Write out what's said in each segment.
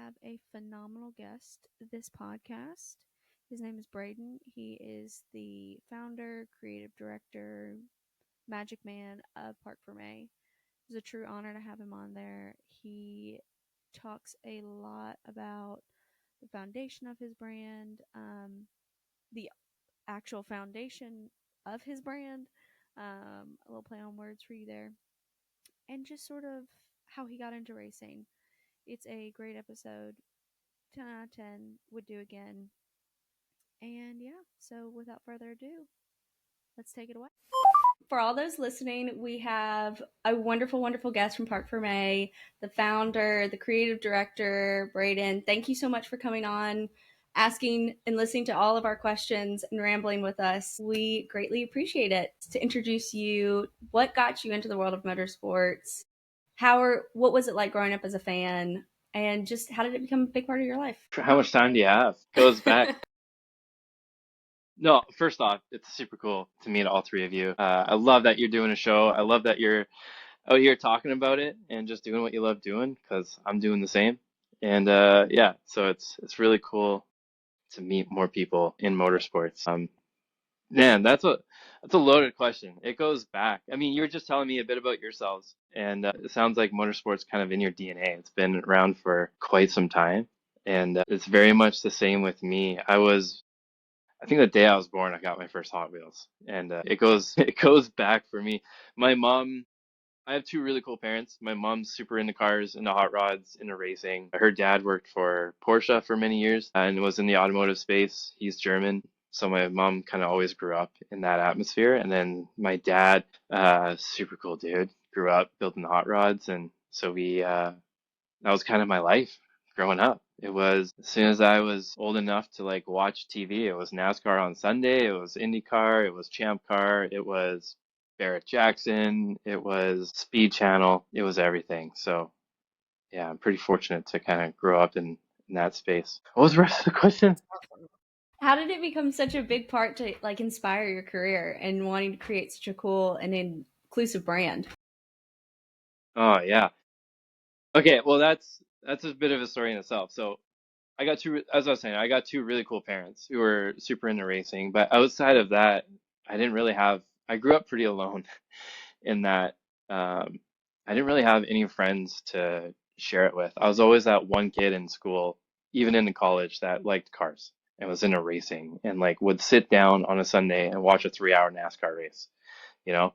have a phenomenal guest this podcast. His name is Braden. He is the founder, creative director, magic man of Parc Fermé. It's a true honor to have him on there. He talks a lot about the foundation of his brand, the actual foundation of his brand, a little play on words for you there, and just sort of how he got into racing. It's a great episode. 10 out of 10 would do again. And yeah, so without further ado, let's take it away. For all those listening, we have a wonderful, wonderful guest from Parc Fermé, the founder, the creative director, Braden. Thank you so much for coming on, asking and listening to all of our questions and rambling with us. We greatly appreciate it. To introduce you, what got you into the world of motorsports? What was it like growing up as a fan? And just how did it become a big part of your life? How much time do you have? Goes back. No, first off, it's super cool to meet all three of you. I love that you're doing a show. I love that you're out here talking about it and just doing what you love doing, because I'm doing the same. And yeah, so it's really cool to meet more people in motorsports. Man, that's a loaded question. It goes back. I mean, you were just telling me a bit about yourselves, and it sounds like motorsports kind of in your DNA. It's been around for quite some time, and it's very much the same with me. I think the day I was born, I got my first Hot Wheels, and it goes it goes back for me. My mom, I have two really cool parents. My mom's super into cars, into hot rods, into racing. Her dad worked for Porsche for many years and was in the automotive space. He's German. So my mom kind of always grew up in that atmosphere. And then my dad, super cool dude, grew up building hot rods. And so that was kind of my life growing up. It was as soon as I was old enough to like watch TV, it was NASCAR on Sunday, it was IndyCar, it was Champ Car, it was Barrett Jackson, it was Speed Channel, it was everything. So yeah, I'm pretty fortunate to kind of grow up in that space. What was the rest of the question? How did it become such a big part to like inspire your career and wanting to create such a cool and inclusive brand? Oh yeah. Okay, well that's a bit of a story in itself. So I got two, as I was saying, I got two really cool parents who were super into racing, but outside of that, I didn't really have, I grew up pretty alone in that I didn't really have any friends to share it with. I was always that one kid in school, even in college, that liked cars and was into racing and like would sit down on a Sunday and watch a 3 hour NASCAR race, you know?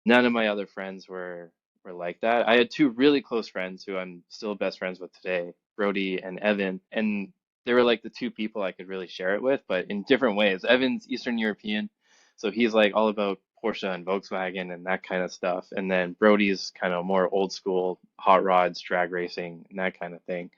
None of my other friends were like that. I had two really close friends who I'm still best friends with today, Brody and Evan, and they were like the two people I could really share it with, but in different ways. Evan's Eastern European, so he's like all about Porsche and Volkswagen and that kind of stuff. And then Brody's kind of more old school hot rods, drag racing, and that kind of thing.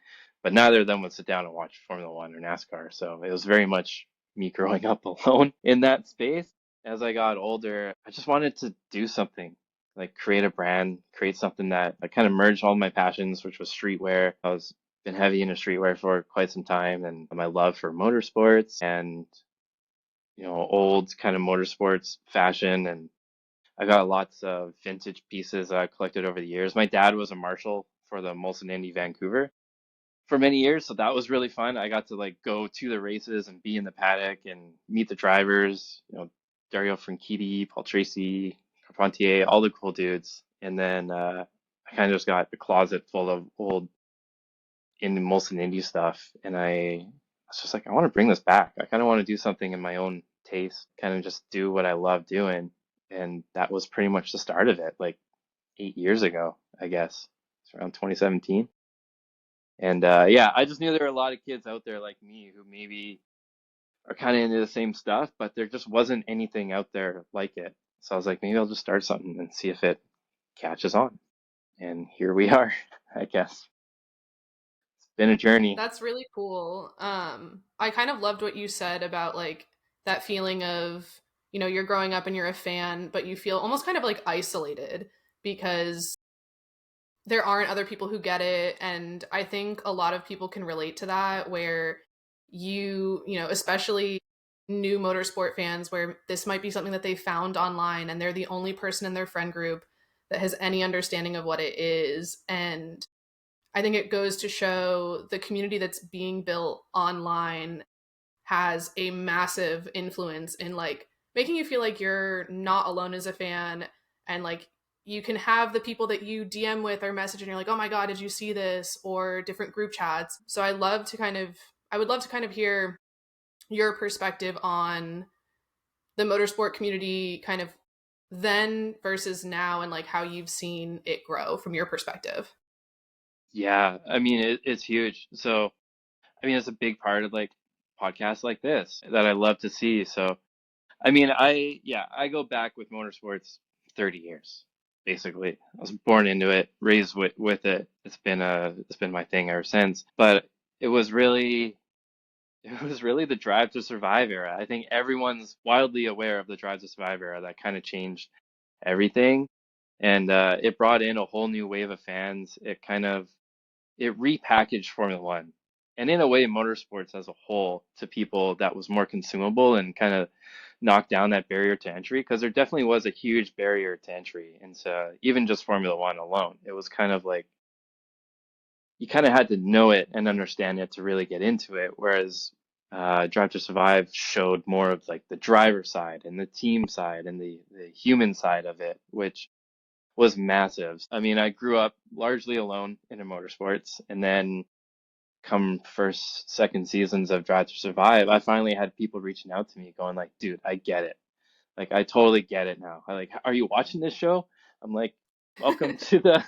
But neither of them would sit down and watch Formula One or NASCAR. So it was very much me growing up alone in that space. As I got older, I just wanted to do something, like create a brand, create something that I kind of merged all my passions, which was streetwear. I was been heavy into streetwear for quite some time, and my love for motorsports and old kind of motorsports fashion. And I got lots of vintage pieces that I collected over the years. My dad was a marshal for the Molson Indy Vancouver for many years, so that was really fun. I got to like go to the races and be in the paddock and meet the drivers, Dario Franchitti, Paul Tracy, Carpentier, all the cool dudes. And then I kind of just got a closet full of old in Molson Indy stuff, and I was just like, I want to bring this back. I kind of want to do something in my own taste, kind of just do what I love doing. And that was pretty much the start of it, like 8 years ago, I guess. It's around 2017. And yeah, I just knew there were a lot of kids out there like me who maybe are kind of into the same stuff, but there just wasn't anything out there like it. So I was like, maybe I'll just start something and see if it catches on. And here we are, I guess. It's been a journey. That's really cool. I kind of loved what you said about like that feeling of, you're growing up and you're a fan, but you feel almost kind of like isolated because there aren't other people who get it. And I think a lot of people can relate to that, where especially new motorsport fans, where this might be something that they found online and they're the only person in their friend group that has any understanding of what it is. And I think it goes to show the community that's being built online has a massive influence in like making you feel like you're not alone as a fan, and like you can have the people that you DM with or message and you're like, oh my god, did you see this, or different group chats. So I would love to kind of hear your perspective on the motorsport community kind of then versus now, and like how you've seen it grow from your perspective. Yeah, I mean it's huge. So I mean it's a big part of like podcasts like this that I love to see. So I mean I go back with motorsports 30 years basically. I was born into it, raised with it. It's been my thing ever since. But it was really it was really the Drive to Survive era. I think everyone's wildly aware of the Drive to Survive era that kind of changed everything. And it brought in a whole new wave of fans. It repackaged Formula One, and in a way, motorsports as a whole to people that was more consumable and kind of knocked down that barrier to entry because there definitely was a huge barrier to entry into even just Formula One alone. It was kind of like you kind of had to know it and understand it to really get into it, whereas Drive to Survive showed more of like the driver side and the team side and the human side of it, which was massive. I mean, I grew up largely alone in motorsports, and then come first, second seasons of Drive to Survive, I finally had people reaching out to me going like, dude, I get it. Like, I totally get it now. I like, are you watching this show? I'm like, welcome to the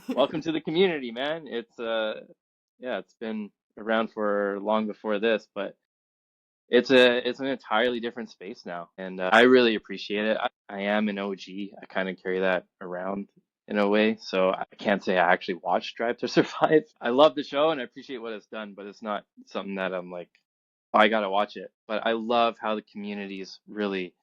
welcome to the community, man. Yeah, it's been around for long before this, but it's an entirely different space now, and I really appreciate it. I am an OG. I kind of carry that around in a way, so I can't say I actually watched Drive to Survive. I love the show and I appreciate what it's done, but it's not something that I'm like, oh, I gotta watch it. But I love how the community's really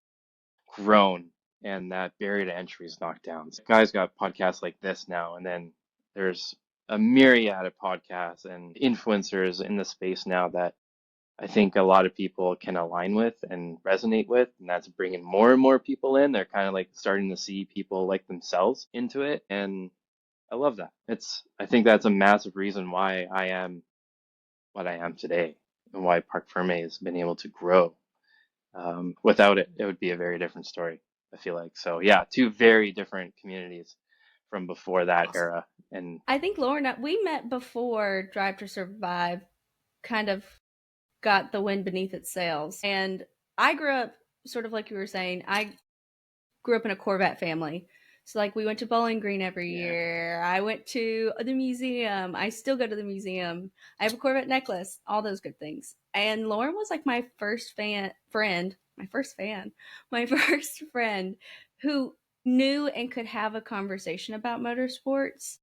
grown and that barrier to entry is knocked down. So guys got podcasts like this now, and then there's a myriad of podcasts and influencers in the space now that I think a lot of people can align with and resonate with, and that's bringing more and more people in. They're kind of like starting to see people like themselves into it, and I love that. I think that's a massive reason why I am what I am today and why Parc Fermé has been able to grow. Without it, it would be a very different story, I feel like. So yeah, two very different communities from before that Awesome. era. And I think Lauren, we met before Drive to Survive kind of got the wind beneath its sails. And I grew up sort of like you were saying, I grew up in a Corvette family. So like we went to Bowling Green every yeah, year. I went to the museum. I still go to the museum. I have a Corvette necklace, all those good things. And Lauren was like my first my first friend who knew and could have a conversation about motorsports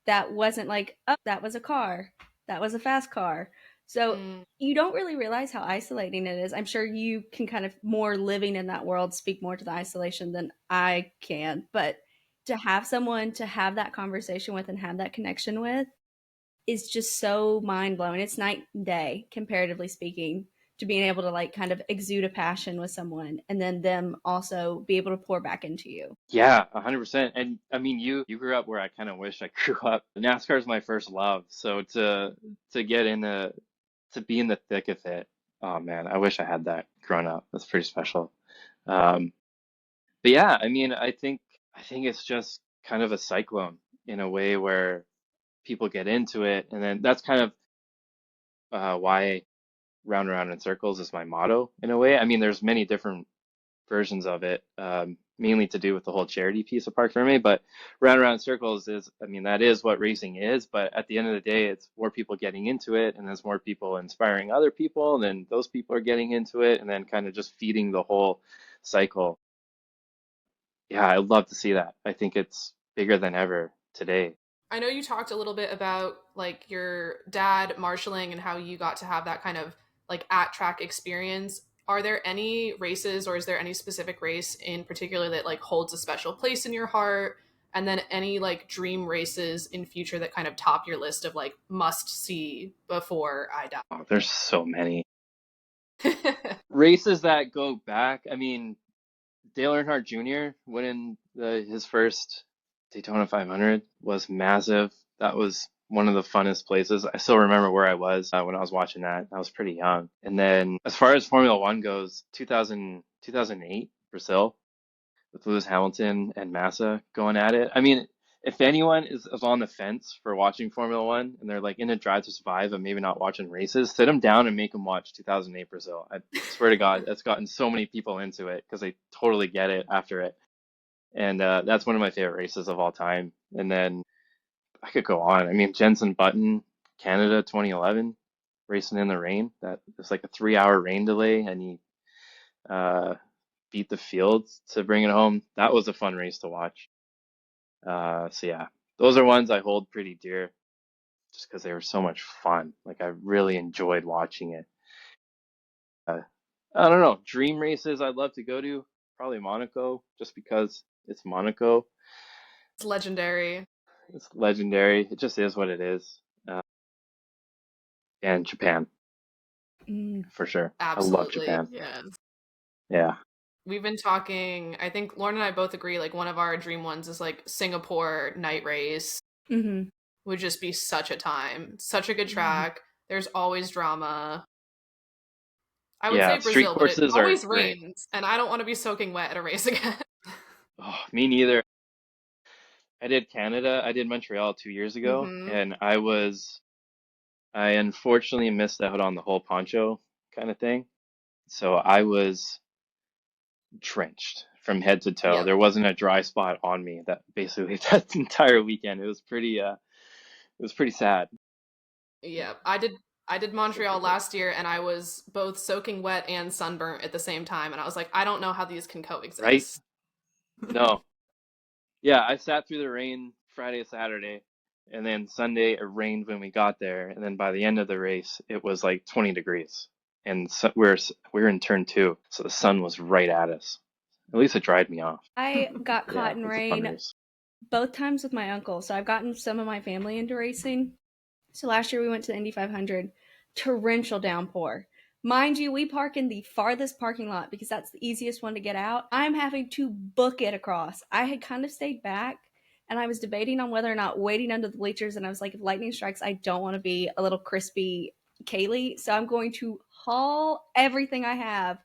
that wasn't like, oh, that was a car, that was a fast car. So Mm. you don't really realize how isolating it is. I'm sure you can kind of more living in that world speak more to the isolation than I can, but to have someone to have that conversation with and have that connection with is just so mind blowing. It's night and day, comparatively speaking, to being able to like kind of exude a passion with someone and then them also be able to pour back into you. yeah, 100%. And I mean, you grew up where I kind of wish I grew up. NASCAR is my first love, so to get in the to be in the thick of it, oh man, I wish I had that growing up. That's pretty special. Um, but yeah, I mean, I think it's just kind of a cyclone in a way where people get into it, and then that's kind of why round and round in circles is my motto in a way. I mean, there's many different versions of it, mainly to do with the whole charity piece of Parc Fermé. But round and round in circles is, I mean, that is what racing is. But at the end of the day, it's more people getting into it, and there's more people inspiring other people, and then those people are getting into it, and then kind of just feeding the whole cycle. Yeah, I'd love to see that. I think it's bigger than ever today. I know you talked a little bit about like your dad marshaling and how you got to have that kind of like at track experience. Are there any races, or is there any specific race in particular that like holds a special place in your heart? And then any like dream races in future that kind of top your list of like must see before I Oh, there's so many die? races that go back. I mean, Dale Earnhardt Jr. winning his first Daytona 500 was massive. That was one of the funnest places. I still remember where I was when I was watching that. I was pretty young. And then as far as Formula One goes, 2008 Brazil with Lewis Hamilton and Massa going at it. I mean, if anyone is on the fence for watching Formula One and they're like in a Drive to Survive and maybe not watching races, sit them down and make them watch 2008 Brazil. I swear to God, that's gotten so many people into it because they totally get it after it. And that's one of my favorite races of all time. And then I could go on. I mean, Jenson Button, Canada 2011, racing in the rain. That was like a 3 hour rain delay, and he uh, beat the fields to bring it home. That was a fun race to watch. So yeah, those are ones I hold pretty dear, just because they were so much fun. Like I really enjoyed watching it. I don't know, dream races I'd love to go to, probably Monaco, just because it's Monaco. It's legendary. It's legendary. It just is what it is. Uh, and Japan, for sure. I love Absolutely. Japan. Yeah. Yeah. We've been talking, I think Lauren and I both agree, like one of our dream ones is like Singapore night race. Mm-hmm. Would just be such a time. Such a good track. There's always drama. I would Yeah. say Street Brazil, but it courses are always great. rains, and I don't want to be soaking wet at a race again. Oh, me neither. I did Canada. I did Montreal 2 years ago, Mm-hmm. and I unfortunately missed out on the whole poncho kind of thing. So I was drenched from head to toe. Yep. There wasn't a dry spot on me that basically that entire weekend. It was pretty sad. Yep. I did So Montreal brutal. last year, and I was both soaking wet and sunburnt at the same time, and I was like, I don't know how these can Right? coexist. No. Yeah, I sat through the rain Friday, Saturday, and then Sunday it rained when we got there, and then by the end of the race it was like 20 degrees, and so we're in turn two, so the sun was right at us. At least it dried me off. I got Yeah, caught it in was a fun rain race. both times with my uncle. So I've gotten some of my family into racing. So last year we went to the Indy 500, torrential downpour. Mind you, we park in the farthest parking lot because that's the easiest one to get out. I'm having to book it across. I had kind of stayed back and I was debating on whether or not waiting under the bleachers. And I was like, if lightning strikes, I don't want to be a little crispy Kaylee. So I'm going to haul everything I have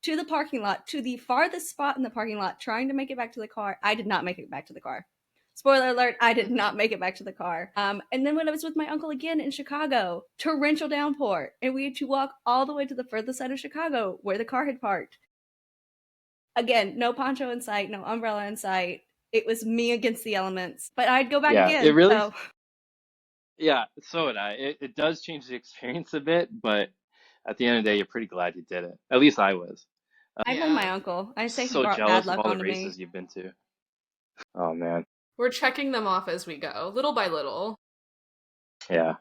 to the parking lot, to the farthest spot in the parking lot, trying to make it back to the car. I did not make it back to the car. Spoiler alert, I did not make it back to the car. And then when I was with my uncle again in Chicago, torrential downpour, and we had to walk all the way to the furthest side of Chicago where the car had parked. Again, no poncho in sight, no umbrella in sight. It was me against the elements, but I'd go back Yeah, it again. really, So yeah, so would I. It does change the experience a bit, but at the end of the day, you're pretty glad you did it. At least I was. I blame Yeah. my uncle. I say he So brought bad jealous of luck all the onto me. races you've been to. Oh man. We're checking them off as we go, little by little. Yeah,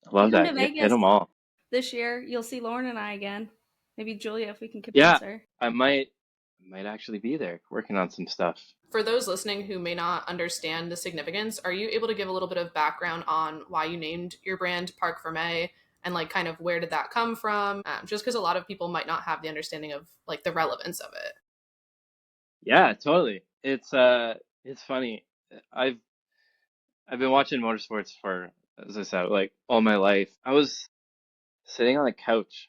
I You love come to that. Hit Vegas them all. this year, you'll see Lauren and I again. Maybe Julia if we can convince Yeah, her. I might actually be there working on some stuff. For those listening who may not understand the significance, are you able to give a little bit of background on why you named your brand Parc Fermé and like kind of where did that come from? Just because a lot of people might not have the understanding of like the relevance of it. Yeah, totally. It's funny. I've I've been watching motorsports for, as I said, like all my life. I was sitting on the couch.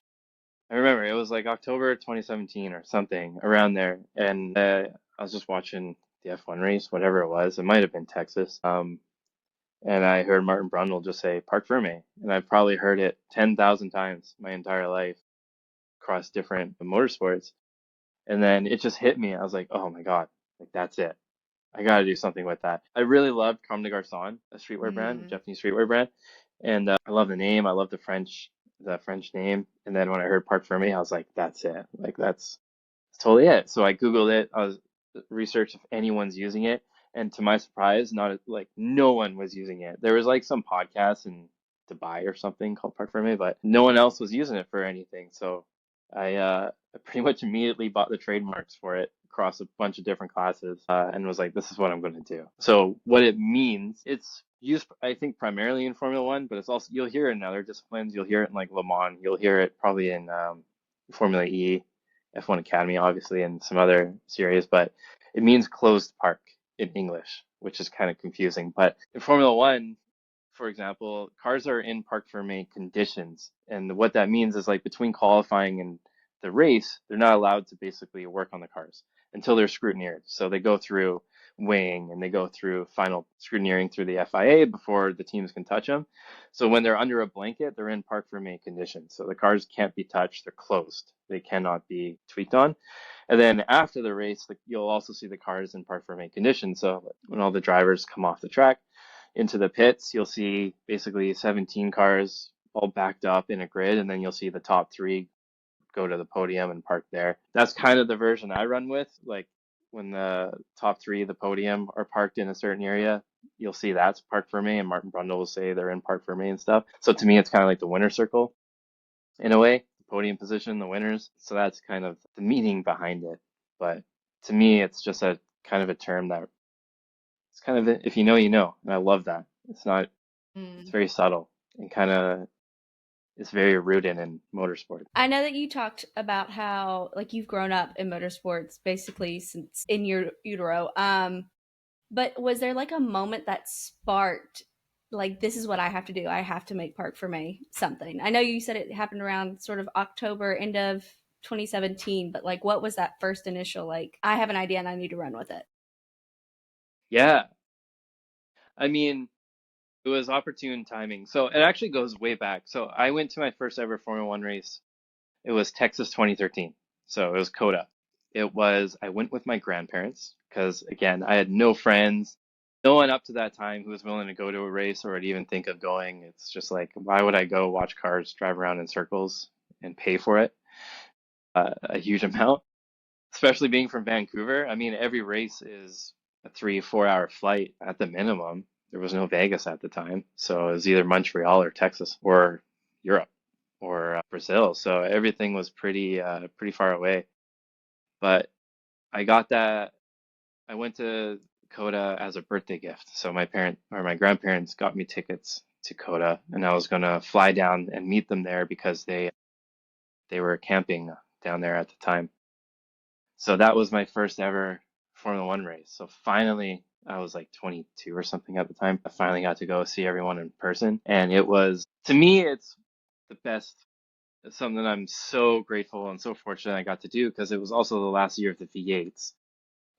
I remember it was like October 2017 or something around there, and I was just watching the F1 race, whatever it was. It might have been Texas. And I heard Martin Brundle just say Parc Fermé, and I probably heard it 10,000 times my entire life across different motorsports. And then it just hit me. I was like, oh my God, like that's it. I got to do something with that. I really loved Comme des Garçons, a streetwear brand, a Mm. Japanese streetwear brand, and I love the name. I love the French name. And then when I heard Parc Fermé, I was like, that's it. Like that's totally it. So I Googled it. I was researched if anyone's using it, and to my surprise, not like no one was using it. There was like some podcast in Dubai or something called Parc Fermé, but no one else was using it for anything. So I pretty much immediately bought the trademarks for it across a bunch of different classes, and was like, this is what I'm going to do. So what it means, it's used, I think, primarily in Formula One, but it's also, you'll hear it in other disciplines. You'll hear it in like Le Mans. You'll hear it probably in Formula E, F1 Academy, obviously, and some other series, but it means closed park in English, which is kind of confusing. But in Formula One, for example, cars are in Parc Fermé conditions. And what that means is like between qualifying and the race, they're not allowed to basically work on the cars until they're scrutineered. So they go through weighing and they go through final scrutineering through the FIA before the teams can touch them. So when they're under a blanket, they're in Parc Fermé conditions. So the cars can't be touched, they're closed. They cannot be tweaked on. And then after the race, you'll also see the cars in Parc Fermé conditions. So when all the drivers come off the track into the pits, you'll see basically 17 cars all backed up in a grid, and then you'll see the top three go to the podium and park there. That's kind of the version I run with. Like when the top three of the podium are parked in a certain area, you'll see that's Parc Fermé, and Martin Brundle will say they're in Parc Fermé and stuff. So to me, it's kind of like the winner circle in a way, the podium position, the winners. So that's kind of the meaning behind it. But to me, it's just a kind of a term that it's kind of, if you know, you know. And I love that. It's not, it's Mm. very subtle and kind of, it's very rooted in motorsport. I know that you talked about how like you've grown up in motorsports basically since in your utero. But was there like a moment that sparked like this is what I have to do? I have to make Parc Fermé something. I know you said it happened around sort of October, end of 2017, but like what was that first initial like I have an idea and I need to run with it? Yeah. I mean, it was opportune timing. So it actually goes way back. So I went to my first ever Formula One race. It was Texas 2013. So it was COTA. It was, I went with my grandparents because, again, I had no friends, no one up to that time who was willing to go to a race or would even think of going. It's just like, why would I go watch cars drive around in circles and pay for it a huge amount? Especially being from Vancouver. I mean, every race is a 3 4 hour flight at the minimum. There was no Vegas at the time, so it was either Montreal or Texas or Europe or Brazil. So everything was pretty far away. But I got that. I went to COTA as a birthday gift. So my grandparents got me tickets to COTA, and I was gonna fly down and meet them there because they were camping down there at the time. So that was my first ever Formula One race. So finally, I was like 22 or something at the time. I finally got to go see everyone in person. And it was, to me, it's the best. It's something I'm so grateful and so fortunate I got to do because it was also the last year of the V8s.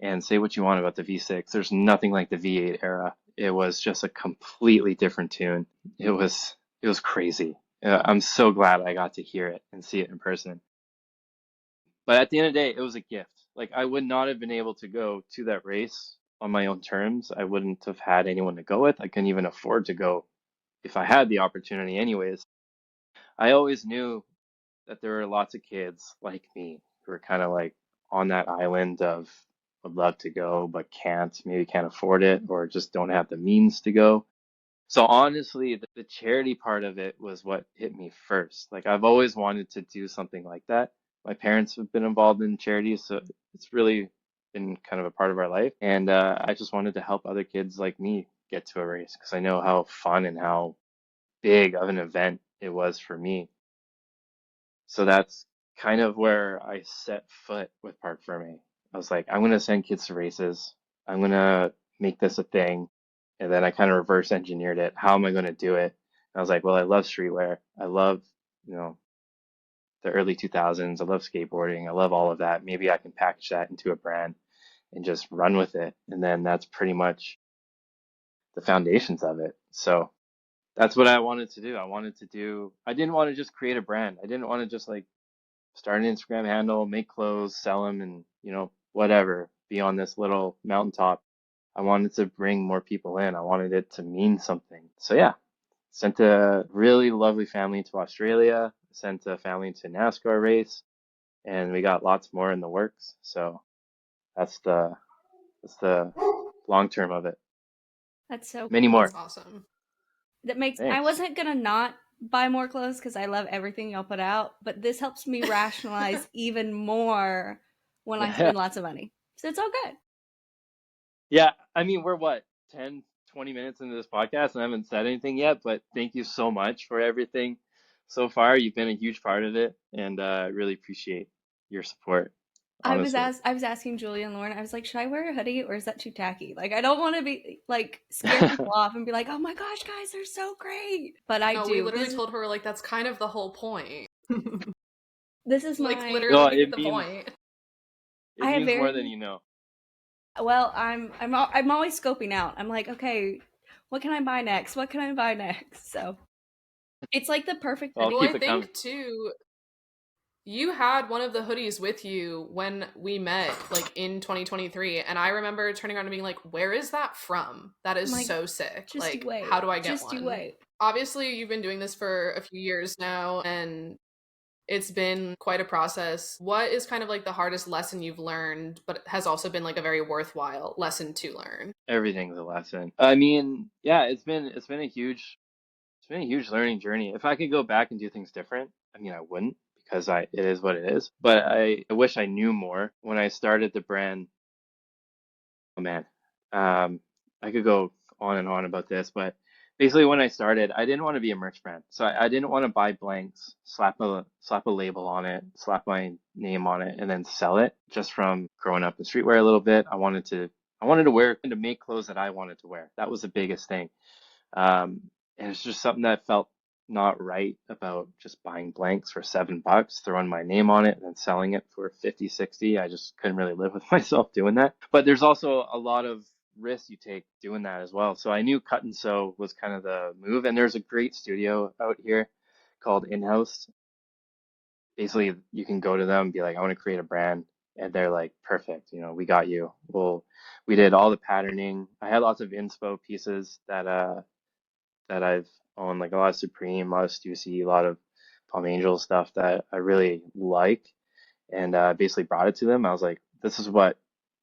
And say what you want about the V6, there's nothing like the V8 era. It was just a completely different tune. It was crazy. I'm so glad I got to hear it and see it in person. But at the end of the day, it was a gift. Like I would not have been able to go to that race on my own terms. I wouldn't have had anyone to go with. I couldn't even afford to go if I had the opportunity anyways. I always knew that there were lots of kids like me who were kind of like on that island of would love to go but can't, maybe can't afford it or just don't have the means to go. So honestly, the charity part of it was what hit me first. Like I've always wanted to do something like that. My parents have been involved in charities, so it's really been kind of a part of our life. And I just wanted to help other kids like me get to a race because I know how fun and how big of an event it was for me. So that's kind of where I set foot with Parc Ferme. I was like, I'm going to send kids to races. I'm going to make this a thing. And then I kind of reverse engineered it. How am I going to do it? I was like, well, I love streetwear. I love, you know, the early 2000s. I love skateboarding. I love all of that. Maybe I can package that into a brand and just run with it. And then that's pretty much the foundations of it. So that's what I wanted to do. I didn't want to just create a brand. I didn't want to just like start an Instagram handle, make clothes, sell them, and whatever, be on this little mountaintop. I wanted to bring more people in. I wanted it to mean something. So yeah, sent a really lovely family to Australia, sent a family to NASCAR race, and we got lots more in the works. So that's the long term of it. That's so Many cool. more. That's awesome. That makes I Thanks. wasn't gonna not buy more clothes because I love everything y'all put out, but this helps me rationalize even more when I Yeah. spend lots of money. So it's all good. Yeah. I mean, we're what, 10, 20 minutes into this podcast and I haven't said anything yet, but thank you so much for everything so far. You've been a huge part of it and I really appreciate your support. honestly. I was asking Julia and Lauren, I was like, should I wear a hoodie or is that too tacky? Like, I don't want to be like scare people off and be like, oh my gosh, guys, they're so great. But I No, we do. literally told her like that's kind of the whole point. This is Like my literally No, we get the point. I it have means more than very you know. well, I'm always scoping out. I'm like, okay, what can I buy next? What can I buy next? So it's like the perfect So I'll Well, hoodie. I keep it coming. think too, you had one of the hoodies with you when we met, like in 2023, and I remember turning around and being like, "Where is that from? That I'm is like, so sick. just you Like, how wait. do I get Just you one?" wait. Obviously, you've been doing this for a few years now, and it's been quite a process. What is kind of like the hardest lesson you've learned, but has also been like a very worthwhile lesson to learn? Everything's a lesson. I mean, yeah, it's been a huge learning journey. If I could go back and do things different, I mean, I wouldn't because it is what it is. But I wish I knew more when I started the brand. Oh man, um, I could go on and on about this, but basically when I started, I didn't want to be a merch brand. So I didn't want to buy blanks, slap a label on it, slap my name on it, and then sell it. Just from growing up in streetwear a little bit, I wanted to wear and to make clothes that I wanted to wear. That was the biggest thing. Um, and it's just something that felt not right about just buying blanks for $7, throwing my name on it, and then selling it for 50, 60. I just couldn't really live with myself doing that. But there's also a lot of risk you take doing that as well. So I knew cut and sew was kind of the move. And there's a great studio out here called In-House. Basically, you can go to them and be like, I want to create a brand. And they're like, perfect, we got you. Well, we did all the patterning. I had lots of inspo pieces that I've owned, like a lot of Supreme, a lot of Stussy, a lot of Palm Angel stuff that I really like, and basically brought it to them. I was like, this is what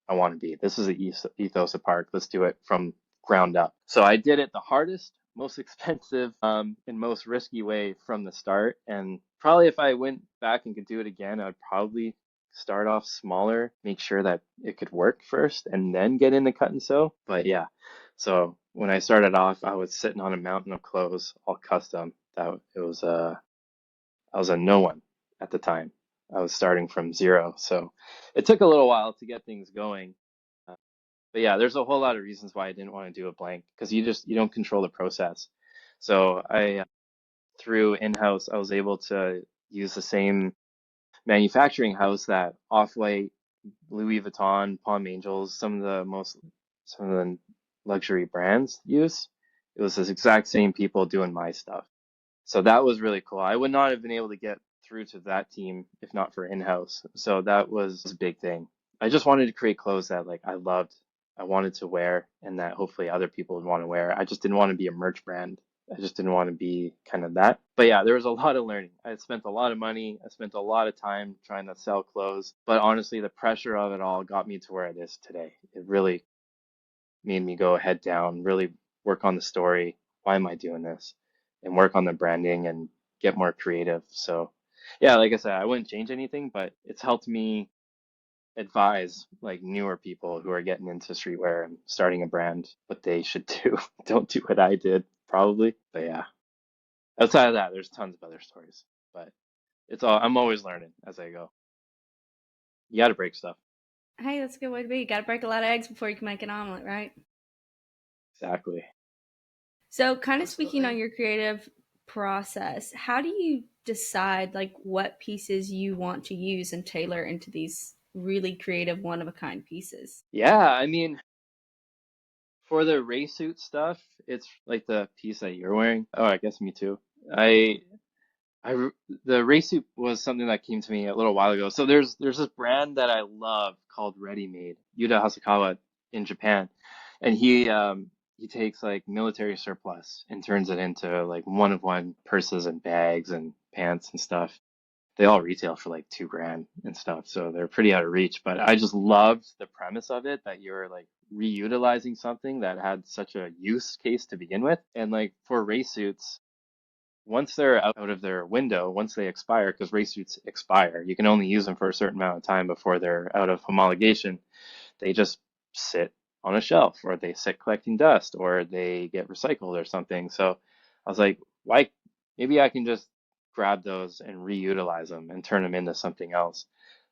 I want to be. This is the ethos of Park. Let's do it from ground up. So I did it the hardest, most expensive, and most risky way from the start. And probably if I went back and could do it again, I'd probably start off smaller, make sure that it could work first, and then get into cut and sew. But yeah, so when I started off, I was sitting on a mountain of clothes, all custom. That it was I was a no one at the time. I was starting from zero, so it took a little while to get things going. Uh, but yeah, there's a whole lot of reasons why I didn't want to do a blank because you don't control the process. So through in-house, I was able to use the same manufacturing house that Off-White, Louis Vuitton, Palm Angels, some of the luxury brands use. It was the exact same people doing my stuff. So that was really cool. I would not have been able to get through to that team if not for in-house. So that was a big thing. I just wanted to create clothes that like I loved, I wanted to wear, and that hopefully other people would want to wear. I just didn't want to be a merch brand. I just didn't want to be kind of that. But yeah, there was a lot of learning. I spent a lot of money. I spent a lot of time trying to sell clothes. But honestly, the pressure of it all got me to where it is today. It really made me go head down, really work on the story. Why am I doing this? And work on the branding and get more creative. So, yeah, like I said, I wouldn't change anything, but it's helped me advise like newer people who are getting into streetwear and starting a brand what they should do. Don't do what I did, probably. But yeah, outside of that, there's tons of other stories. But I'm always learning as I go. You got to break stuff. Hey, that's a good way to be. You got to break a lot of eggs before you can make an omelet, right? Exactly. So, kind of speaking on Absolutely. your creative process, how do you decide like what pieces you want to use and tailor into these really creative one of a kind pieces? Yeah, I mean, for the race suit stuff, it's like the piece that you're wearing. Oh, I guess me too. I, the race suit was something that came to me a little while ago. So there's this brand that I love called Ready Made, Yuta Hasakawa in Japan, and he takes like military surplus and turns it into like one of one purses and bags and pants and stuff. They all retail for like 2 grand and stuff, so they're pretty out of reach. But I just loved the premise of it that you're like reutilizing something that had such a use case to begin with. And like for race suits, once they're out of their window, once they expire, because race suits expire, you can only use them for a certain amount of time before they're out of homologation. They just sit on a shelf, or they sit collecting dust, or they get recycled or something. So I was like, why? Maybe I can just grab those and reutilize them and turn them into something else.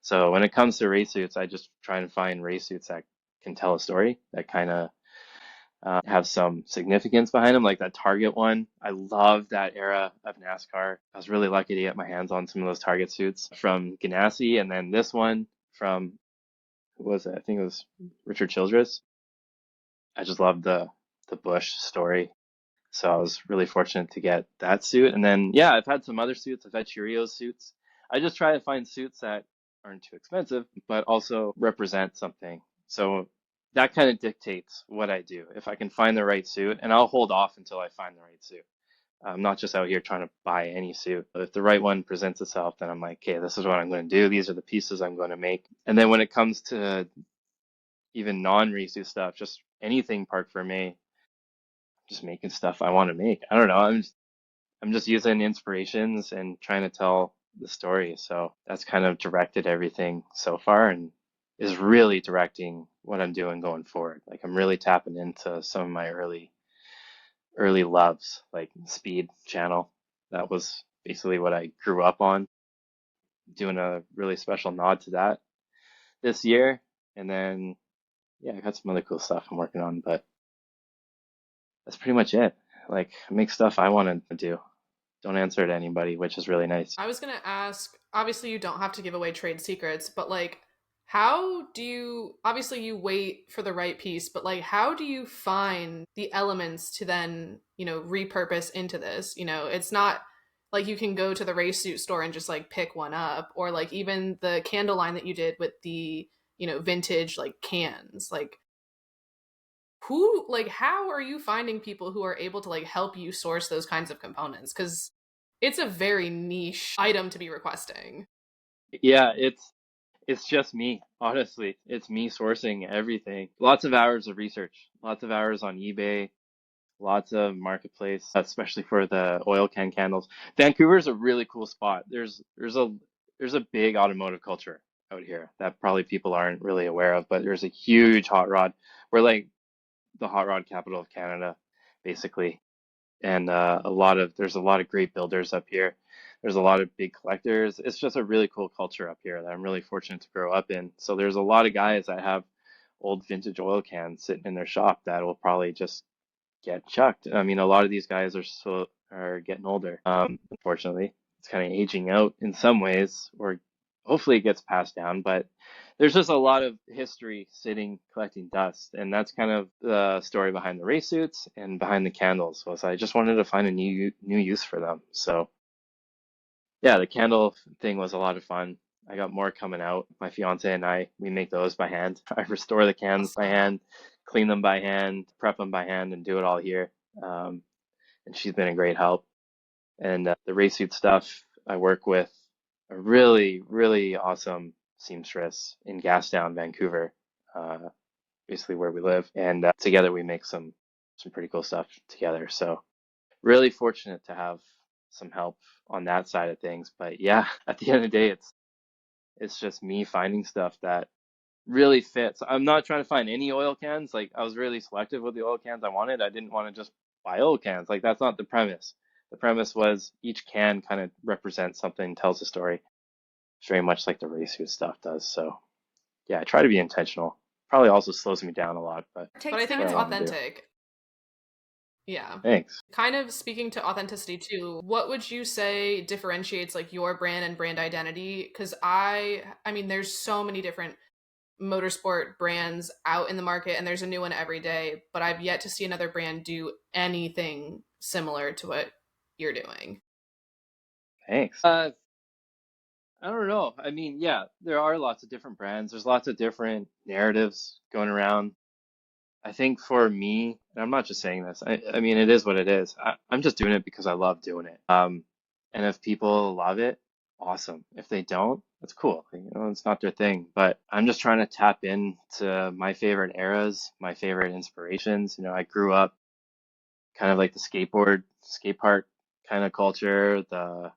So when it comes to race suits, I just try and find race suits that can tell a story, that kind of have some significance behind them, like that Target one. I love that era of NASCAR. I was really lucky to get my hands on some of those Target suits from Ganassi, and then this one from, who was it? I think it was Richard Childress. I just loved the Bush story. So I was really fortunate to get that suit. And then, yeah, I've had some other suits. I've had Cheerios suits. I just try to find suits that aren't too expensive, but also represent something. So that kind of dictates what I do. If I can find the right suit, and I'll hold off until I find the right suit. I'm not just out here trying to buy any suit. But if the right one presents itself, then I'm like, okay, this is what I'm going to do. These are the pieces I'm going to make. And then when it comes to even non-resuit stuff, just anything Parc Fermé, just making stuff I want to make. I don't know. I'm just using inspirations and trying to tell the story. So that's kind of directed everything so far and is really directing what I'm doing going forward. Like I'm really tapping into some of my early loves, like Speed Channel. That was basically what I grew up on. Doing a really special nod to that this year. And then yeah, I got some other cool stuff I'm working on, but that's pretty much it. Like make stuff I want to do. Don't answer to anybody, which is really nice. I was going to ask, obviously you don't have to give away trade secrets, but like how do you, obviously you wait for the right piece, but like how do you find the elements to then, repurpose into this? It's not like you can go to the race suit store and just like pick one up, or like even the candle line that you did with the, vintage like cans. Like how are you finding people who are able to like help you source those kinds of components? Because it's a very niche item to be requesting. Yeah, it's just me, honestly. It's me sourcing everything. Lots of hours of research, lots of hours on eBay, lots of marketplace, especially for the oil can candles. Vancouver's a really cool spot. There's a big automotive culture out here that probably people aren't really aware of, but there's a huge hot rod. We're like the hot rod capital of Canada, basically. And there's a lot of great builders up here. There's a lot of big collectors. It's just a really cool culture up here that I'm really fortunate to grow up in. So there's a lot of guys that have old vintage oil cans sitting in their shop that will probably just get chucked. I mean, a lot of these guys are getting older. Unfortunately, it's kind of aging out in some ways, or hopefully it gets passed down. But there's just a lot of history sitting collecting dust, and that's kind of the story behind the race suits and behind the candles. Was I just wanted to find a new use for them. So yeah, the candle thing was a lot of fun. I got more coming out. My fiance and we make those by hand. I restore the cans by Awesome. hand, clean them by hand, prep them by hand, and do it all here. And she's been a great help. And the race suit stuff, I work with a really, really awesome seamstress in Gastown, Vancouver, basically where we live. And together we make some pretty cool stuff together. So really fortunate to have some help on that side of things. But yeah, at the end of the day, it's just me finding stuff that really fits. I'm not trying to find any oil cans. Like I was really selective with the oil cans I wanted. I didn't want to just buy oil cans. Like that's not the premise. The premise was each can kind of represents something, tells a story. It's very much like the race suit stuff does. So yeah, I try to be intentional. Probably also slows me down a lot, but It But takes I that's think what it's I time. want to do. authentic. Yeah. Thanks. Kind of speaking to authenticity too, what would you say differentiates like your brand and brand identity? Because I mean, there's so many different motorsport brands out in the market, and there's a new one every day, but I've yet to see another brand do anything similar to what you're doing. Thanks. I don't know. I mean, yeah, there are lots of different brands. There's lots of different narratives going around. I think for me, and I'm not just saying this, I mean, it is what it is. I'm just doing it because I love doing it. And if people love it, awesome. If they don't, that's cool. You know, it's not their thing. But I'm just trying to tap into my favorite eras, my favorite inspirations. You know, I grew up kind of like the skate park kind of culture, the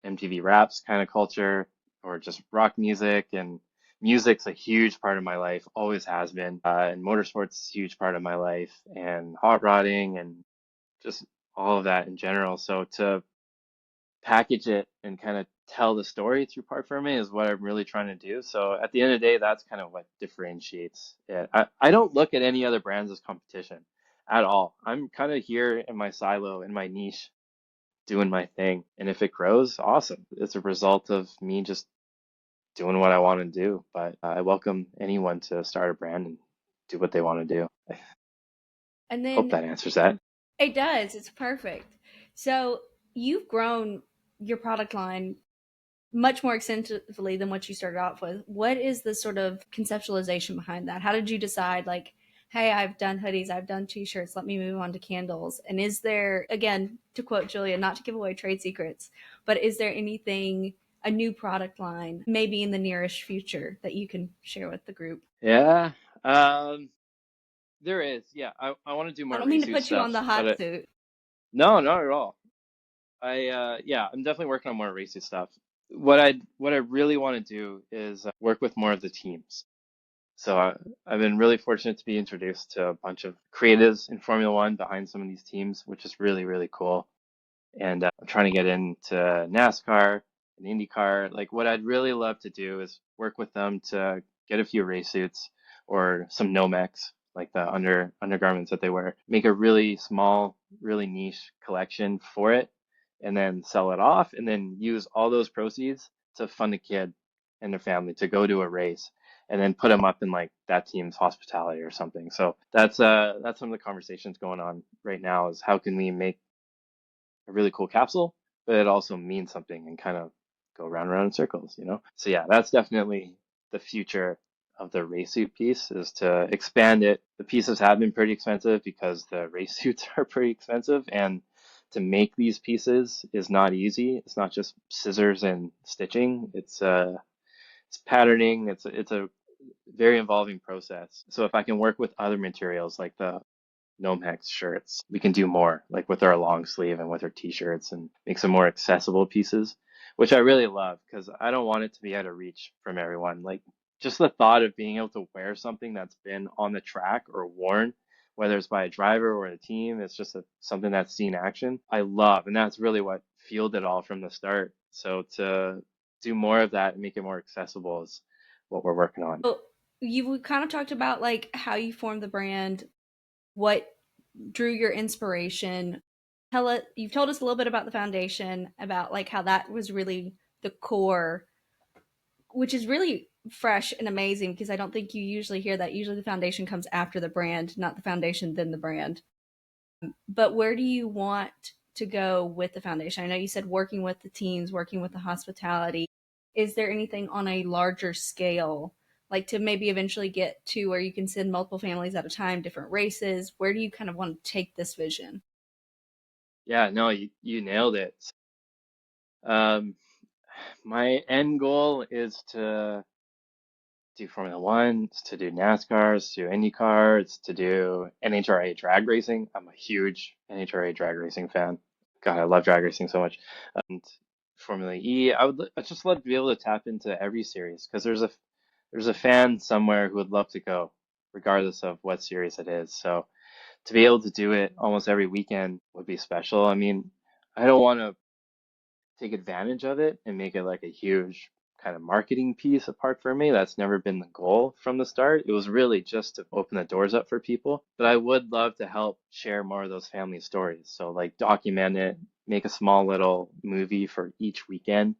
MTV Raps kind of culture, or just rock music. And music's a huge part of my life, always has been. And motorsports is a huge part of my life, and hot rodding, and just all of that in general. So to package it and kind of tell the story through Parc Fermé is what I'm really trying to do. So at the end of the day, that's kind of what differentiates it. I don't look at any other brands as competition at all. I'm kind of here in my silo, in my niche, doing my thing. And if it grows, awesome. It's a result of me just doing what I want to do. But I welcome anyone to start a brand and do what they want to do. I And hope then that answers that. it does. It's perfect. So you've grown your product line much more extensively than what you started off with. What is the sort of conceptualization behind that? How did you decide, like, hey, I've done hoodies, I've done t-shirts, let me move on to candles? And is there, again, to quote Julia, not to give away trade secrets, but is there anything, a new product line, maybe in the nearest future, that you can share with the group? Yeah, there is. Yeah, I want to do I more don't mean race to suit put you on stuff, the hot but suit. no, not at all. Yeah, I'm definitely working on more racy stuff. What I really want to do is work with more of the teams. So I've been really fortunate to be introduced to a bunch of creatives in Formula One behind some of these teams, which is really, really cool. And I'm trying to get into NASCAR and IndyCar. Like what I'd really love to do is work with them to get a few race suits or some Nomex, like the undergarments that they wear. Make a really small, really niche collection for it, and then sell it off, and then use all those proceeds to fund a kid and their family to go to a race, and then put them up in like that team's hospitality or something. So that's some of the conversations going on right now is how can we make a really cool capsule, but it also means something and kind of go round and round in circles, you know? So yeah, that's definitely the future of the race suit piece is to expand it. The pieces have been pretty expensive because the race suits are pretty expensive, and to make these pieces is not easy. It's not just scissors and stitching. It's patterning. It's a very involving process. So if I can work with other materials like the Nomex shirts, we can do more, like with our long sleeve and with our t-shirts, and make some more accessible pieces, which I really love because I don't want it to be out of reach from everyone. Like just the thought of being able to wear something that's been on the track or worn, whether it's by a driver or a team, it's just something that's seen action. I love, and that's really what fueled it all from the start. So to do more of that and make it more accessible is what we're working on. So you kind of talked about like how you formed the brand, what drew your inspiration. You've told us a little bit about the foundation, about like how that was really the core, which is really fresh and amazing because I don't think you usually hear that. Usually the foundation comes after the brand, not the foundation then the brand. But where do you want to go with the foundation? I know you said working with the teams, working with the hospitality. Is there anything on a larger scale, like to maybe eventually get to where you can send multiple families at a time, different races? Where do you kind of want to take this vision? Yeah, no, you nailed it. Um, my end goal is to do Formula One, is to do NASCAR, is to do IndyCar, it's to do NHRA drag racing. I'm a huge NHRA drag racing fan. God, I love drag racing so much. And Formula E, I just love to be able to tap into every series because there's a fan somewhere who would love to go, regardless of what series it is. So to be able to do it almost every weekend would be special. I mean, I don't want to take advantage of it and make it like a huge kind of marketing piece apart from me. That's never been the goal from the start. It was really just to open the doors up for people. But I would love to help share more of those family stories. So like document it, make a small little movie for each weekend,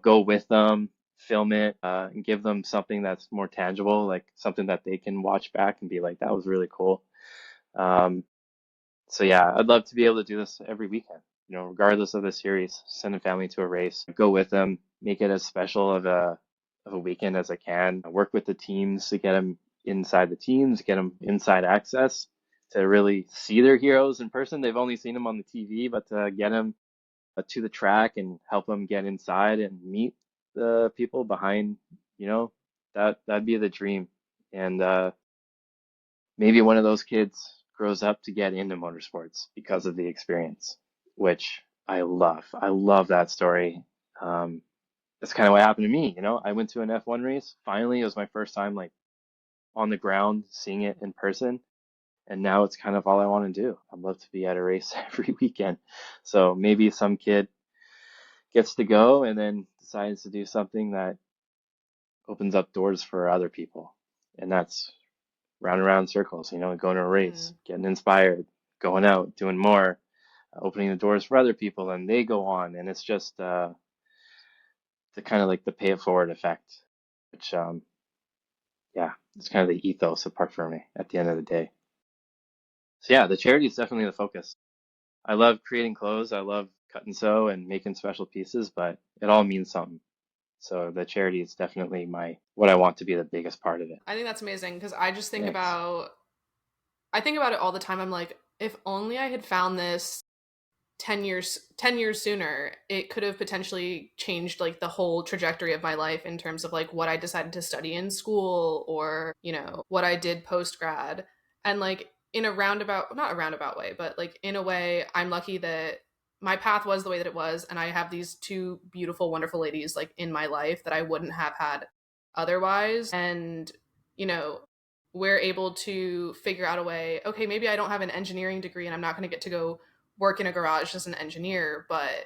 go with them, film it, and give them something that's more tangible, like something that they can watch back and be like, that was really cool. Um, so yeah, I'd love to be able to do this every weekend, regardless of the series, send a family to a race, go with them, make it as special of a weekend as I can, work with the teams to get them inside the teams, get them inside access to really see their heroes in person. They've only seen them on the TV, but to get them to the track and help them get inside and meet the people behind, that'd be the dream. And maybe one of those kids grows up to get into motorsports because of the experience, which I love. I love that story. Um, that's kind of what happened to me. I went to an F1 race. Finally, it was my first time like on the ground seeing it in person. And now it's kind of all I want to do. I'd love to be at a race every weekend. So maybe some kid gets to go and then decides to do something that opens up doors for other people. And that's round and round circles, going to a race, getting inspired, going out, doing more, opening the doors for other people, and they go on. And it's just the kind of like the pay it forward effect, which, yeah, it's kind of the ethos of Parc Fermé at the end of the day. So yeah, the charity is definitely the focus. I love creating clothes. I love cut and sew and making special pieces, but it all means something. So the charity is definitely what I want to be the biggest part of it. I think that's amazing because I just think Thanks. I think about it all the time. I'm like, if only I had found this 10 years sooner, it could have potentially changed like the whole trajectory of my life in terms of like what I decided to study in school or, what I did post grad. And like in a roundabout, not a roundabout way, but like in a way, I'm lucky that my path was the way that it was. And I have these two beautiful, wonderful ladies like in my life that I wouldn't have had otherwise. And, you know, we're able to figure out a way, okay, maybe I don't have an engineering degree and I'm not going to get to go work in a garage as an engineer, but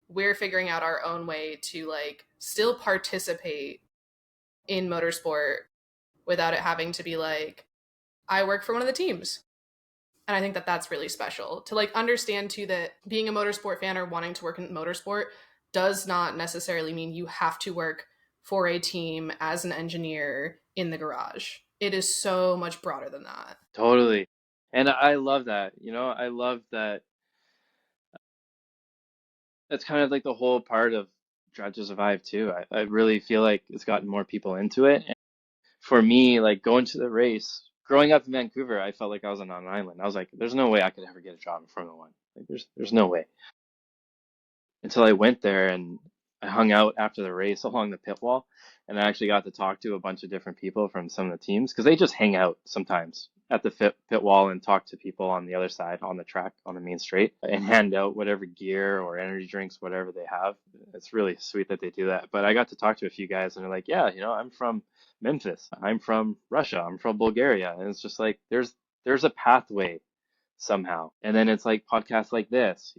we're figuring out our own way to like still participate in motorsport without it having to be like, I work for one of the teams. And I think that that's really special to like understand too that being a motorsport fan or wanting to work in motorsport does not necessarily mean you have to work for a team as an engineer in the garage. It is so much broader than that. Totally. And I love that. I love that. That's kind of like the whole part of Drive to Survive too. I really feel like it's gotten more people into it. And for me, like going to the race, growing up in Vancouver, I felt like I was on an island. I was like, there's no way I could ever get a job in Formula One. Like there's no way. Until I went there and I hung out after the race along the pit wall, and I actually got to talk to a bunch of different people from some of the teams because they just hang out sometimes at the pit wall and talk to people on the other side on the track on the main straight and hand out whatever gear or energy drinks, whatever they have. It's really sweet that they do that. But I got to talk to a few guys and they're like, yeah, I'm from Memphis, I'm from Russia, I'm from Bulgaria, and it's just like there's a pathway somehow. And then it's like podcasts like this,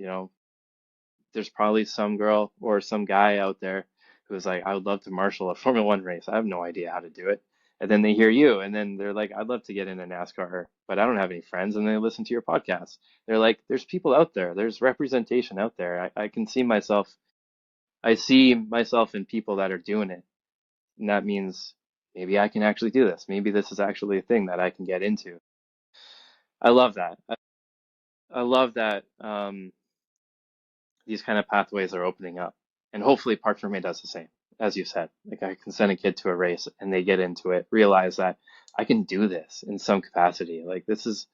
there's probably some girl or some guy out there who's like, I would love to marshal a Formula One race. I have no idea how to do it. And then they hear you, and then they're like, I'd love to get into NASCAR, but I don't have any friends. And they listen to your podcast. They're like, there's people out there. There's representation out there. I can see myself. I see myself in people that are doing it. And that means maybe I can actually do this. Maybe this is actually a thing that I can get into. I love that. I love that. These kind of pathways are opening up. And hopefully Parc Fermé does the same, as you said. Like I can send a kid to a race and they get into it, realize that I can do this in some capacity. Like this is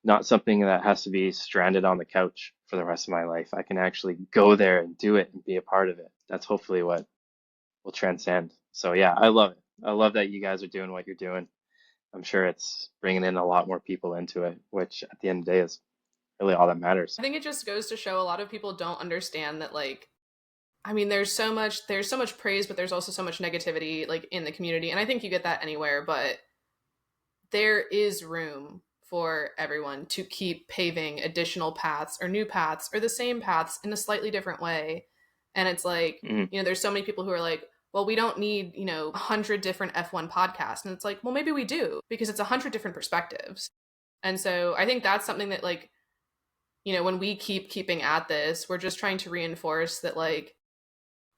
not something that has to be stranded on the couch for the rest of my life. I can actually go there and do it and be a part of it. That's hopefully what will transcend. So yeah, I love it. I love that you guys are doing what you're doing. I'm sure it's bringing in a lot more people into it, which at the end of the day is really all that matters. I think it just goes to show a lot of people don't understand that like I mean there's so much praise but there's also so much negativity like in the community and I think you get that anywhere but there is room for everyone to keep paving additional paths or new paths or the same paths in a slightly different way. And it's like, Mm-hmm. there's so many people who are like, well, we don't need, 100 different F1 podcasts. And it's like, well, maybe we do because it's 100 different perspectives. And so I think that's something that like, when we keeping at this, we're just trying to reinforce that like,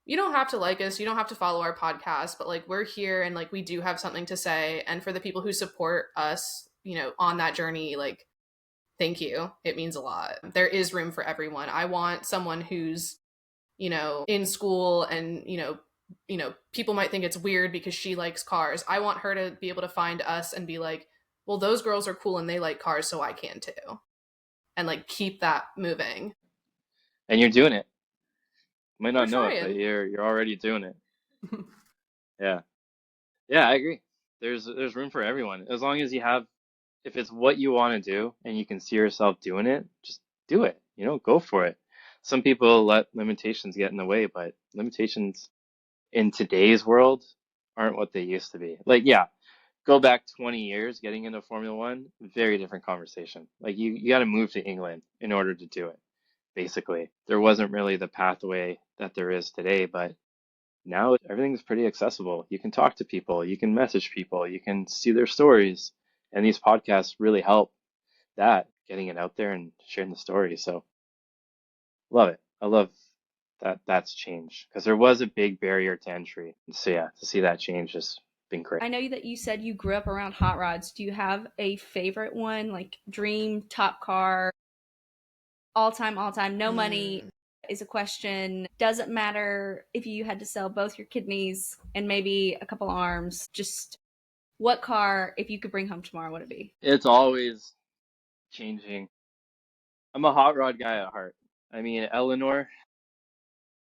you don't have to like us, you don't have to follow our podcast, but like we're here and like we do have something to say. And for the people who support us, on that journey, like thank you. It means a lot. There is room for everyone. I want someone who's, in school and, people might think it's weird because she likes cars. I want her to be able to find us and be like, well, those girls are cool and they like cars, so I can too. And like keep that moving. And you're doing it. You might We're not know it, but trying. you're already doing it. Yeah. Yeah, I agree. There's room for everyone. As long as if it's what you want to do and you can see yourself doing it, just do it. Go for it. Some people let limitations get in the way, but limitations in today's world aren't what they used to be. Like, yeah, go back 20 years getting into Formula One, very different conversation. Like you got to move to England in order to do it. basically. There wasn't really the pathway that there is today, but now everything's pretty accessible. You can talk to people, you can message people, you can see their stories. And these podcasts really help that, getting it out there and sharing the story. So love it. I love that that's changed because there was a big barrier to entry. So yeah, to see that change has been great. I know that you said you grew up around hot rods. Do you have a favorite one, like dream top car, all time? No money is a question. Doesn't matter if you had to sell both your kidneys and maybe a couple arms. Just what car, if you could bring home tomorrow, would it be? It's always changing. I'm a hot rod guy at heart. I mean, Eleanor,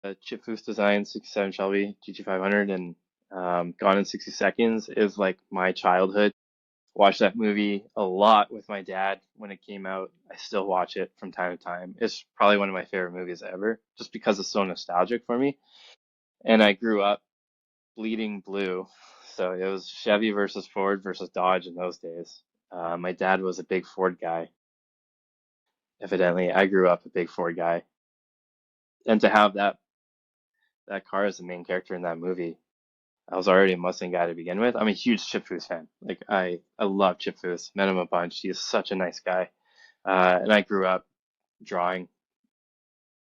a Chip Foose design 67 Shelby GT500 and Gone in 60 Seconds is like my childhood. Watched that movie a lot with my dad when it came out. I still watch it from time to time. It's probably one of my favorite movies ever, just because it's so nostalgic for me. And I grew up bleeding blue, so it was Chevy versus Ford versus Dodge in those days. My dad was a big Ford guy. Evidently, I grew up a big Ford guy, and to have that car as the main character in that movie, I was already a Mustang guy to begin with. I'm a huge Chip Foose fan. Like I love Chip Foose. Met him a bunch. He's such a nice guy. And I grew up drawing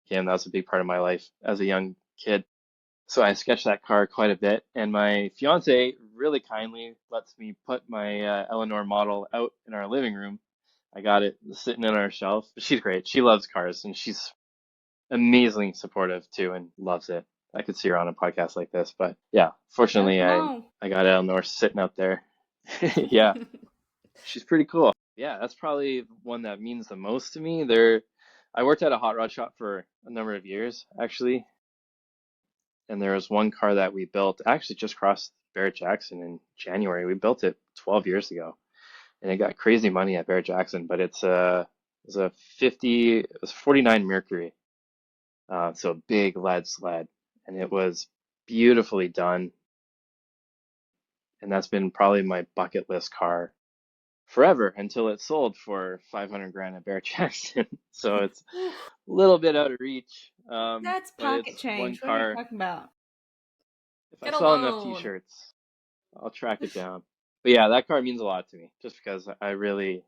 him. That was a big part of my life as a young kid. So I sketched that car quite a bit. And my fiance really kindly lets me put my Eleanor model out in our living room. I got it sitting in our shelf. She's great. She loves cars and she's amazingly supportive too and loves it. I could see her on a podcast like this, but yeah, Oh, fortunately come on. I got Eleanor sitting out there. Yeah, she's pretty cool. Yeah, that's probably one that means the most to me. I worked at a hot rod shop for a number of years actually, and there was one car that we built actually just crossed Barrett Jackson in January. We built it 12 years ago, and it got crazy money at Barrett Jackson, but it was a 50, it was 49 Mercury, so a big lead sled, and it was beautifully done. And that's been probably my bucket list car forever until it sold for 500 grand at Bear Jackson. So it's a little bit out of reach. That's But pocket it's one change. What are you car. talking about? If I Get a sell enough loan. t-shirts, I'll track it down. But yeah, that car means a lot to me just because I really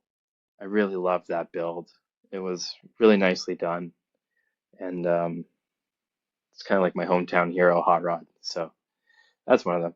loved that build. It was really nicely done. And it's kind of like my hometown hero hot rod. So that's one of them.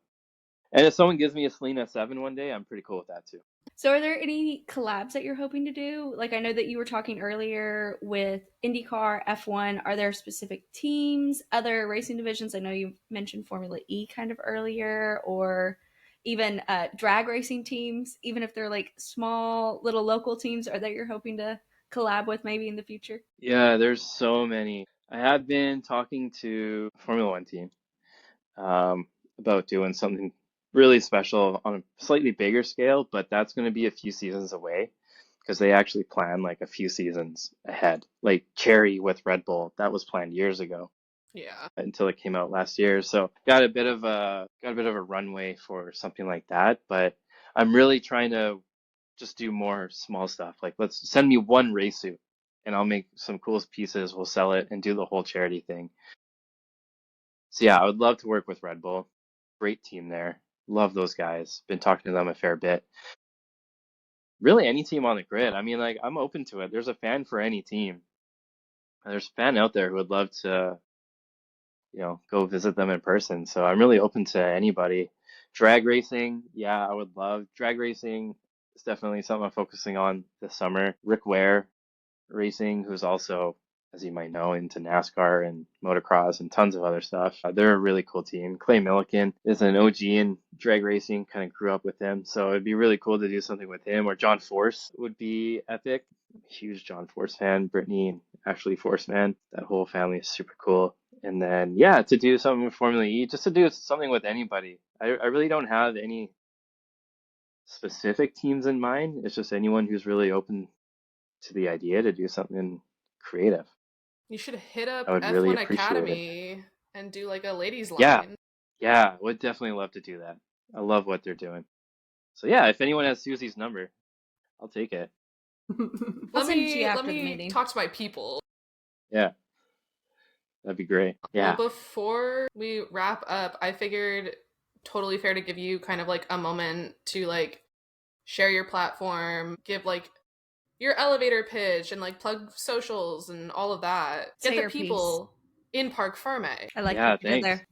And if someone gives me a Selena 7 one day, I'm pretty cool with that too. So, are there any collabs that you're hoping to do? Like, I know that you were talking earlier with IndyCar, F1. Are there specific teams, other racing divisions? I know you mentioned Formula E kind of earlier, or even drag racing teams, even if they're like small little local teams, are that you're hoping to collab with maybe in the future? Yeah, there's so many. I have been talking to a Formula One team um, about doing something really special on a slightly bigger scale, but that's going to be a few seasons away because they actually plan like a few seasons ahead. Like Cherry with Red Bull, that was planned years ago Yeah. until it came out last year. So got a bit of a runway for something like that, but I'm really trying to just do more small stuff. Like let's send me one race suit and I'll make some cool pieces, we'll sell it and do the whole charity thing. So yeah, I would love to work with Red Bull. Great team there. Love those guys. Been talking to them a fair bit. Really any team on the grid. I mean, like I'm open to it. There's a fan for any team. There's a fan out there who would love to, go visit them in person. So I'm really open to anybody. Drag racing, yeah, I would love. Drag racing is definitely something I'm focusing on this summer. Rick Ware Racing, who's also, as you might know, into NASCAR and motocross and tons of other stuff. They're a really cool team. Clay Millican is an OG in drag racing, kind of grew up with him. So it'd be really cool to do something with him. Or John Force would be epic. I'm a huge John Force fan. Brittany and Ashley Force, man. That whole family is super cool. And then, yeah, to do something with Formula E, just to do something with anybody. I really don't have any specific teams in mind. It's just anyone who's really open to the idea to do something creative. You should hit I up would really F1 appreciate it. Academy and do like a ladies Yeah, line. yeah, would definitely love to do that. I love what they're doing. So yeah, if anyone has Susie's number, I'll take it. I'll let send it to you me let after the me meeting. talk to my people. Yeah, that'd be great. Well, Yeah. before we wrap up, I figured totally fair to give you kind of like a moment to like share your platform, give like your elevator pitch and like plug socials and all of that. Say Get the your piece. people in Parc Fermé. I like Yeah, what you did thanks.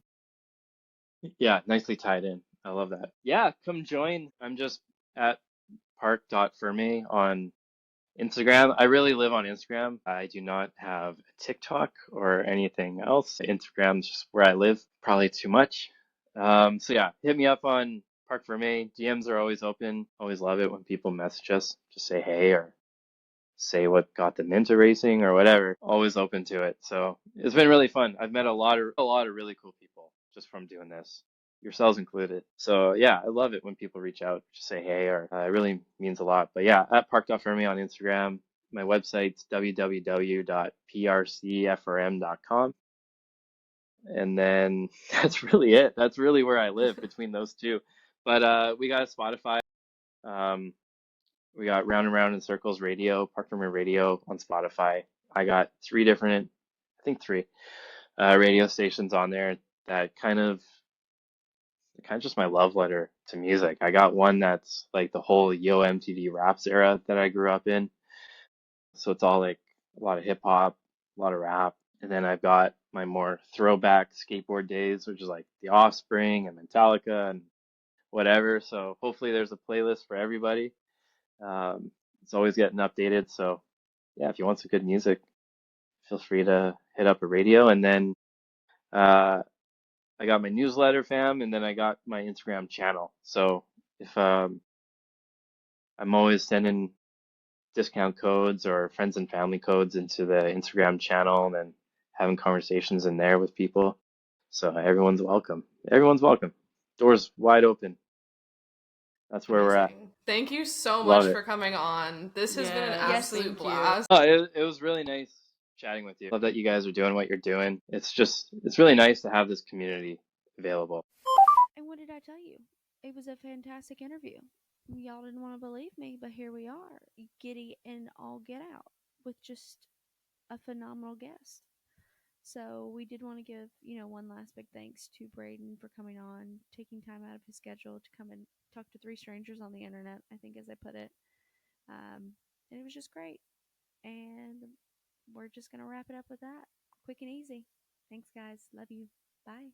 there. Yeah, nicely tied in. I love that. Yeah, come join. I'm just at park.ferme on Instagram. I really live on Instagram. I do not have a TikTok or anything else. Instagram's just where I live, probably too much. So yeah, hit me up on Park Ferme. DMs are always open. Always love it when people message us. Just say hey or say what got them into racing or whatever. Always open to it. So it's been really fun. I've met a lot of really cool people just from doing this, yourselves included. So yeah, I love it when people reach out, just say hey, or it really means a lot. But yeah, at park.ferme on Instagram. My website's www.prcfrm.com. And then that's really it. That's really where I live between those two. But we got a Spotify. Um, we got Round and Round in Circles Radio, Park Fermé Radio on Spotify. I got I think three radio stations on there that kind of just my love letter to music. I got one that's like the whole Yo MTV Raps era that I grew up in. So it's all like a lot of hip hop, a lot of rap. And then I've got my more throwback skateboard days, which is like The Offspring and Metallica and whatever. So hopefully there's a playlist for everybody. It's always getting updated. So yeah, if you want some good music, feel free to hit up a radio. And then uh, I got my newsletter, fam, and then I got my Instagram channel. So if I'm always sending discount codes or friends and family codes into the Instagram channel and then having conversations in there with people. So everyone's welcome. Everyone's welcome. Doors wide open. That's where we're at. Amazing. Thank you so much Love it. for coming on. This has been an Yes, absolute thank you. blast. Oh, it was really nice chatting with you. Love that you guys are doing what you're doing. It's really nice to have this community available. And what did I tell you? It was a fantastic interview. Y'all didn't want to believe me, but here we are, giddy and all get out with just a phenomenal guest. So we did want to give, one last big thanks to Braden for coming on, taking time out of his schedule to come and talk to three strangers on the internet, I think, as I put it. And it was just great. And we're just going to wrap it up with that. Quick and easy. Thanks, guys. Love you. Bye.